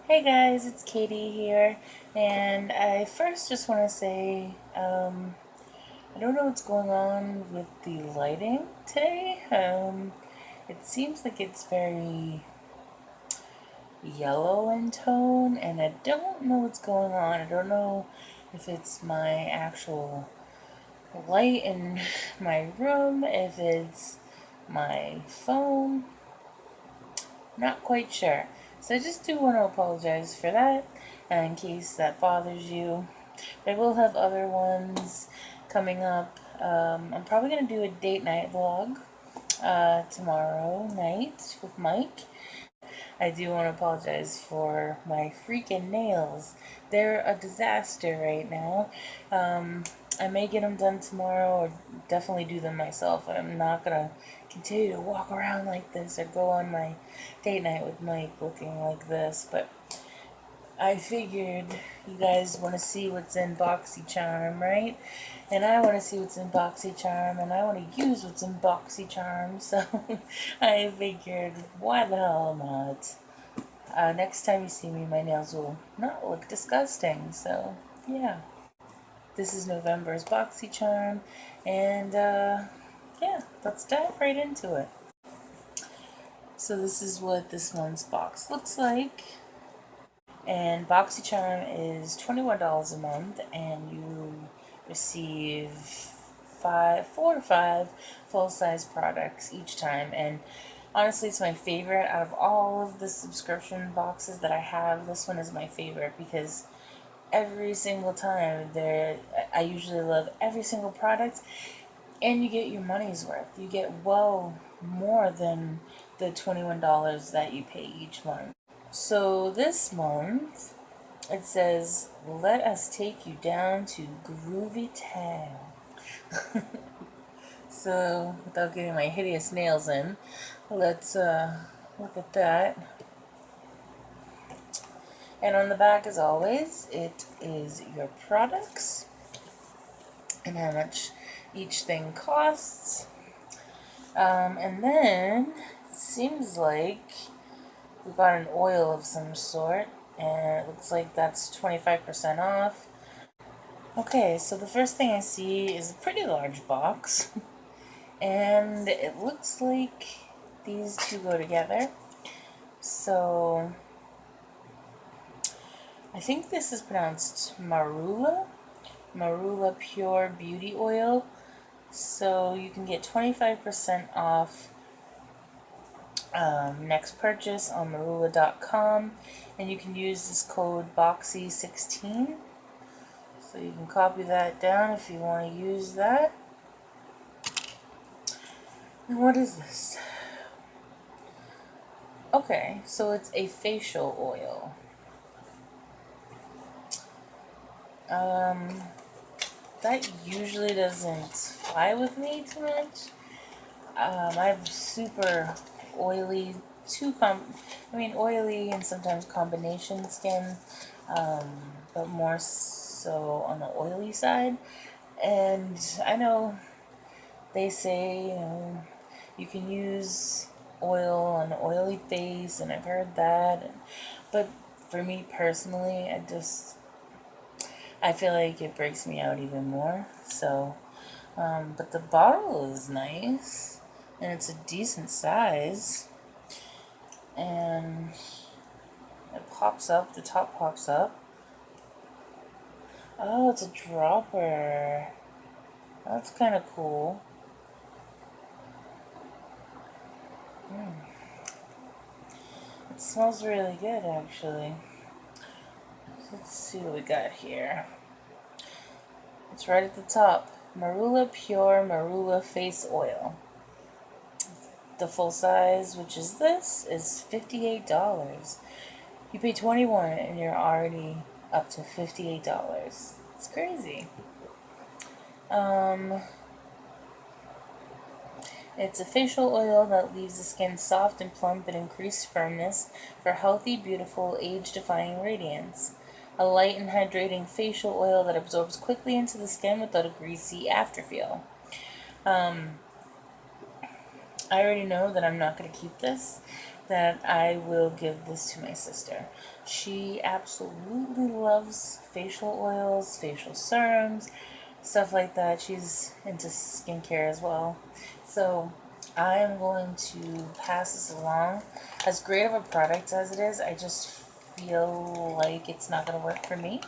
Hey guys, it's Katie here, and I first just want to say I don't know what's going on with the lighting today. It seems like it's very yellow in tone, and I don't know what's going on. I don't know if it's my actual light in my room, if it's my phone. Not quite sure. So I just do want to apologize for that, in case that bothers you. But I will have other ones coming up. I'm probably going to do a date night vlog tomorrow night with Mike. I do want to apologize for my freaking nails. They're a disaster right now. I may get them done tomorrow or definitely do them myself. I'm not going to continue to walk around like this or go on my date night with Mike looking like this. But I figured you guys want to see what's in Boxy Charm, right? And I want to see what's in Boxy Charm, and I want to use what's in Boxy Charm, so I figured, why the hell not? Next time you see me, my nails will not look disgusting, so yeah. This is November's Boxy Charm, and yeah, let's dive right into it. So this is what this month's box looks like. And Boxy Charm is $21 a month, and you receive 4 to 5 full-size products each time. And honestly, it's my favorite out of all of the subscription boxes that I have. This one is my favorite because every single time I usually love every single product, and you get your money's worth. You get well more than the $21 that you pay each month. So this month, it says, let us take you down to Groovy Town. So, without getting my hideous nails in, let's look at that. And on the back, as always, it is your products and how much each thing costs. And then, it seems like we got an oil of some sort, and it looks like that's 25% off. Okay, so the first thing I see is a pretty large box, and it looks like these two go together. So, I think this is pronounced Marula Pure Beauty Oil. So you can get 25% off next purchase on marula.com, and you can use this code Boxy16. So you can copy that down if you want to use that. And what is this? Okay, so it's a facial oil. That usually doesn't fly with me too much. I have super oily, oily and sometimes combination skin, but more so on the oily side. And I know they say, you can use oil on an oily face, and I've heard that. But for me personally, I feel like it breaks me out even more. So, but the bottle is nice, and it's a decent size, and it pops up, the top pops up. Oh, it's a dropper. That's kind of cool. It smells really good, actually. Let's see what we got here. It's right at the top. Marula Pure Marula Face Oil. The full size, which is this, is $58. You pay $21 and you're already up to $58. It's crazy. It's a facial oil that leaves the skin soft and plump and increased firmness for healthy, beautiful, age-defying radiance. A light and hydrating facial oil that absorbs quickly into the skin without a greasy afterfeel. I already know that I'm not going to keep this, that I will give this to my sister. She absolutely loves facial oils, facial serums, stuff like that. She's into skincare as well. So I am going to pass this along. As great of a product as it is, I just feel like it's not going to work for me.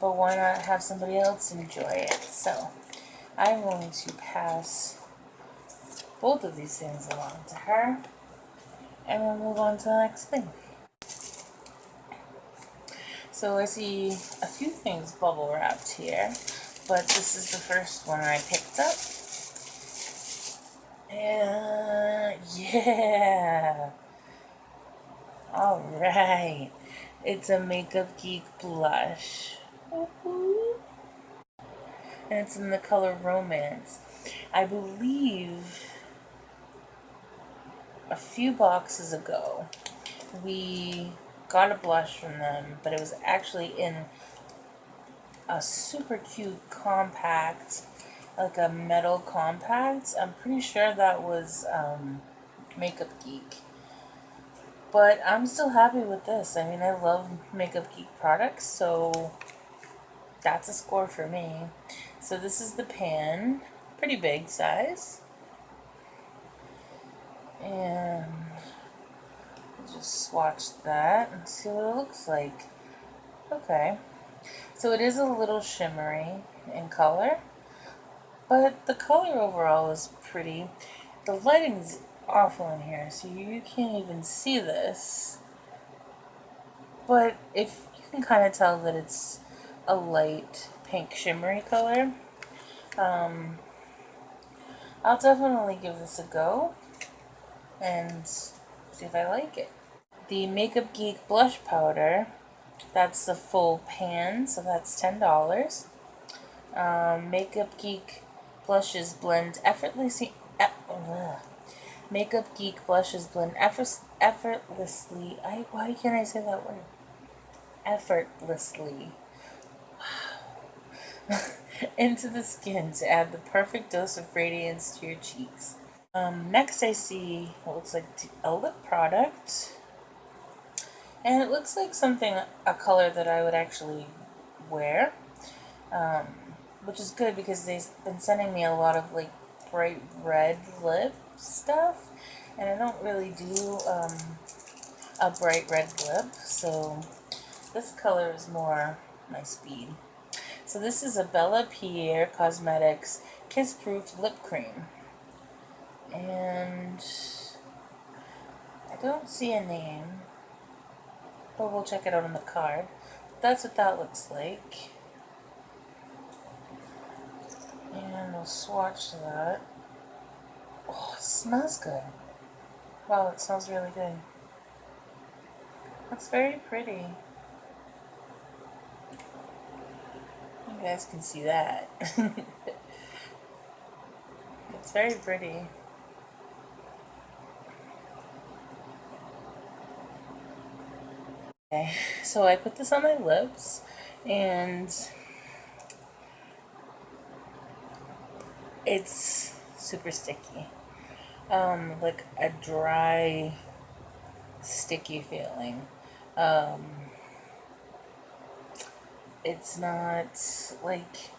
But why not have somebody else enjoy it? So I'm going to pass both of these things along to her, and we'll move on to the next thing. So I see a few things bubble wrapped here, but this is the first one I picked up. And yeah, alright, it's a Makeup Geek blush. And it's in the color Romance. I believe a few boxes ago we got a blush from them, but it was actually in a super cute compact, like a metal compact. I'm pretty sure that was Makeup Geek. But I'm still happy with this. I mean, I love Makeup Geek products, so that's a score for me. So this is the pan, pretty big size. And just swatch that and see what it looks like. Okay, so it is a little shimmery in color, but the color overall is pretty. The lighting's awful in here, so you can't even see this. But if you can kind of tell that it's a light pink shimmery color, I'll definitely give this a go and see if I like it. The Makeup Geek blush powder, that's the full pan, so that's $10. Makeup Geek blushes blend effortlessly. Makeup Geek blushes blend effortlessly. Why can't I say that word? Effortlessly. Wow. Into the skin to add the perfect dose of radiance to your cheeks. Next I see what looks like a lip product. And it looks like a color that I would actually wear. Which is good because they've been sending me a lot of like bright red lip stuff. And I don't really do a bright red lip. So this color is more my speed. So this is a Bella Pierre Cosmetics Kissproof Lip Cream. And I don't see a name, but we'll check it out on the card. That's what that looks like. And we'll swatch that. Oh, it smells good. Wow, it smells really good. It's very pretty. You guys can see that. It's very pretty. Okay, so I put this on my lips, and it's super sticky. Like a dry, sticky feeling. It's not like,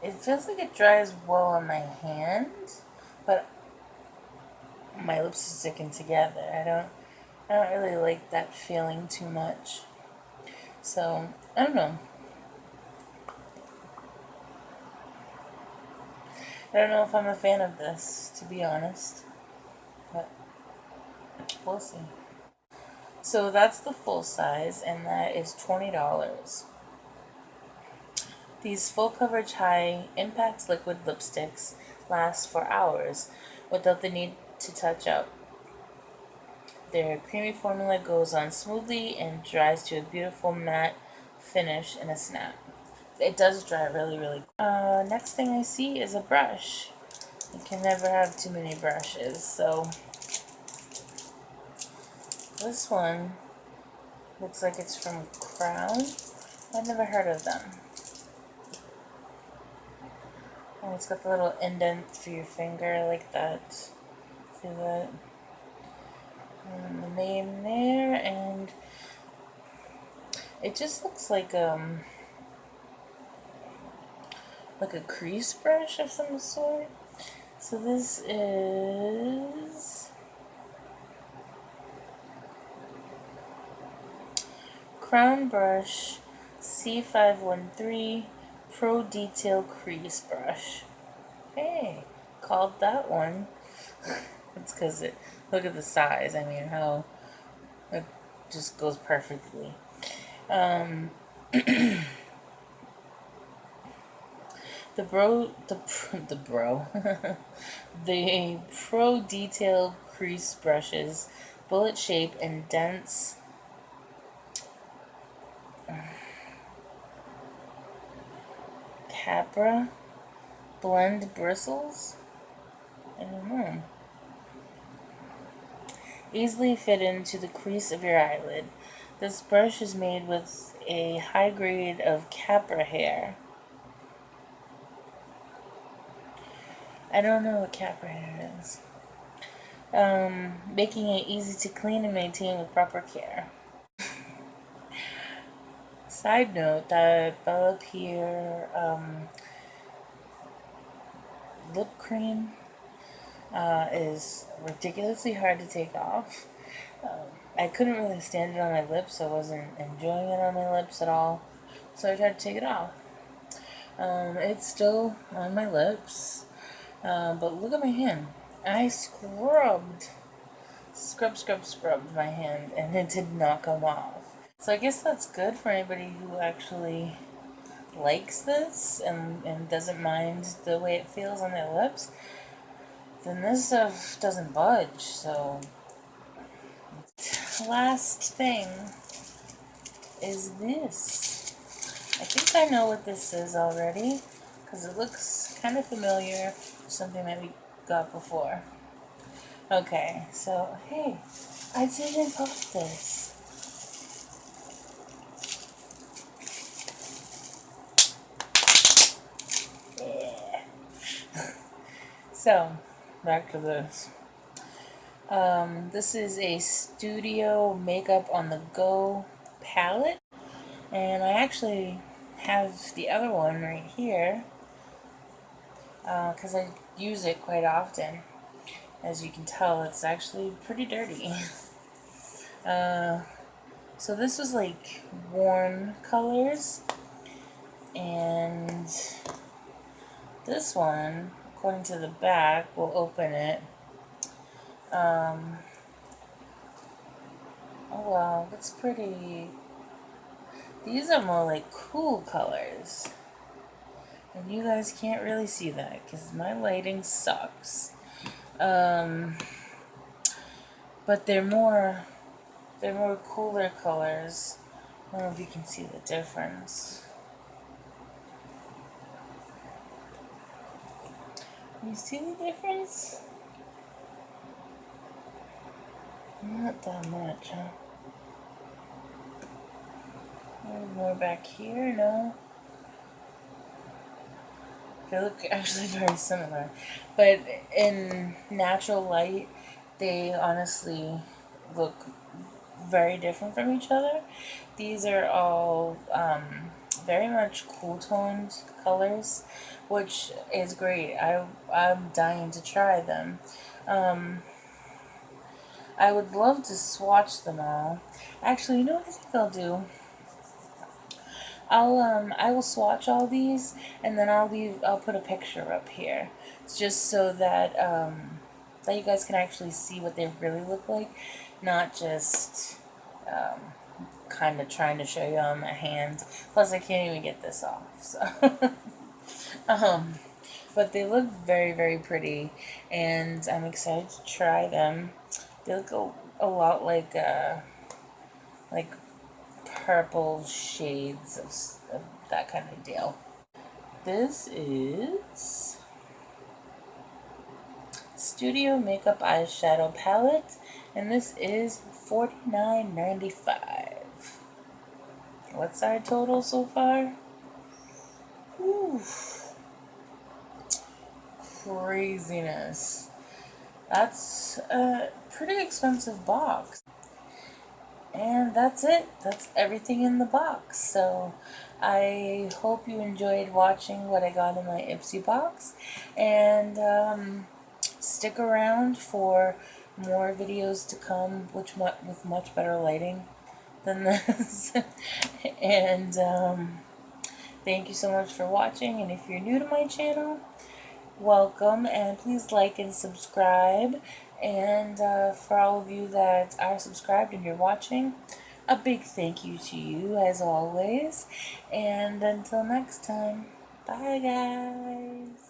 it feels like it dries well on my hand, but my lips are sticking together. I don't really like that feeling too much. So, I don't know. I don't know if I'm a fan of this, to be honest. But we'll see. So that's the full size, and that is $20. These full coverage high impact liquid lipsticks last for hours without the need to touch up. Their creamy formula goes on smoothly and dries to a beautiful matte finish in a snap. It does dry really, really good. Next thing I see is a brush. You can never have too many brushes, so this one looks like it's from Crown. I've never heard of them. Oh, it's got the little indent for your finger like that. See that? And the name there, and it just looks like a crease brush of some sort. So this is Crown Brush C513 Pro Detail Crease Brush. Hey, called that one. It's because look at the size. I mean, how it just goes perfectly. The Pro Detail Crease Brushes, bullet shape and dense Capra blend bristles. I don't know. Easily fit into the crease of your eyelid. This brush is made with a high grade of Capra hair. I don't know what Capra hair is. Making it easy to clean and maintain with proper care. Side note, that Bella Pierre lip cream is ridiculously hard to take off. I couldn't really stand it on my lips, so I wasn't enjoying it on my lips at all. So I tried to take it off. It's still on my lips, but look at my hand. I scrubbed my hand, and it did not come off. So I guess that's good for anybody who actually likes this and doesn't mind the way it feels on their lips. Then this stuff doesn't budge. So last thing is this. I think I know what this is already because it looks kind of familiar, something that we got before. Okay, so hey, I didn't pop this. Yeah. So, back to this. This is a Studio Makeup on the Go palette, and I actually have the other one right here because I use it quite often. As you can tell, it's actually pretty dirty. So this was like warm colors, and this one, according to the back, we'll open it. Oh wow, that's pretty. These are more like cool colors. And you guys can't really see that because my lighting sucks. But they're more cooler colors. I don't know if you can see the difference. You see the difference? Not that much, huh? More back here, no? They look actually very similar. But in natural light, they honestly look very different from each other. These are all very much cool toned colors, which is great. I'm dying to try them. I would love to swatch them all. Actually, you know what I think I'll do? I will swatch all these, and then I'll put a picture up here, just so that that you guys can actually see what they really look like, not just kind of trying to show you on my hand. Plus, I can't even get this off. So, but they look very, very pretty, and I'm excited to try them. They look a lot like purple shades of that kind of deal. This is Studio Makeup Eyeshadow Palette, and this is $49.95. What's our total so far? Whew. Craziness. That's a pretty expensive box. And that's it. That's everything in the box. So I hope you enjoyed watching what I got in my Ipsy box. And stick around for more videos to come, with much better lighting than this. And thank you so much for watching. And if you're new to my channel, welcome, and please like and subscribe. And for all of you that are subscribed and you're watching, a big thank you to you as always. And until next time, bye guys.